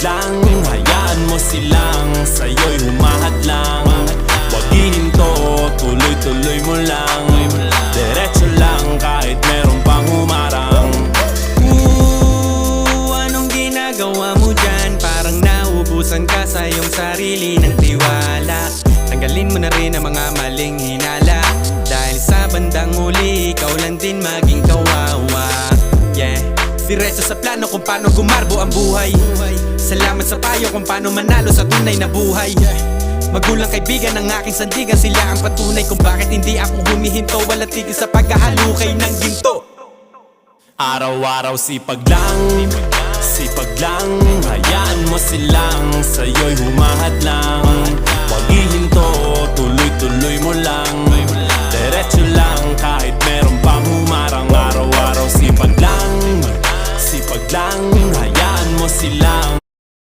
lang, hayaan mo silang sa'yo'y humahadlang. Wag hihinto, tuloy-tuloy mo lang. Diretso lang kahit meron pang humarang. Anong ginagawa mo dyan? Parang naubusan ka sa iyong sarili ng tiwala. Tanggalin mo na rin ang mga maling hinala, dahil sa bandang huli ikaw lang din maging kawawa. Yeah, diretso sa plano kung paano gumarbo ang buhay. Salamat sa payo kung paano manalo sa tunay na buhay. Magulang kaibigan ng aking sandigan, sila ang patunay kung bakit hindi ako humihinto. Walang tigil sa pagkahalukay ng ginto. Araw-araw sipag lang, sipag lang. Hayaan mo silang sa'yo'y humahadlang. Wag hihinto, tuloy-tuloy mo lang. Diretso lang kahit meron pang humarang. Araw-araw sipag lang, sipag lang. Hayaan mo silang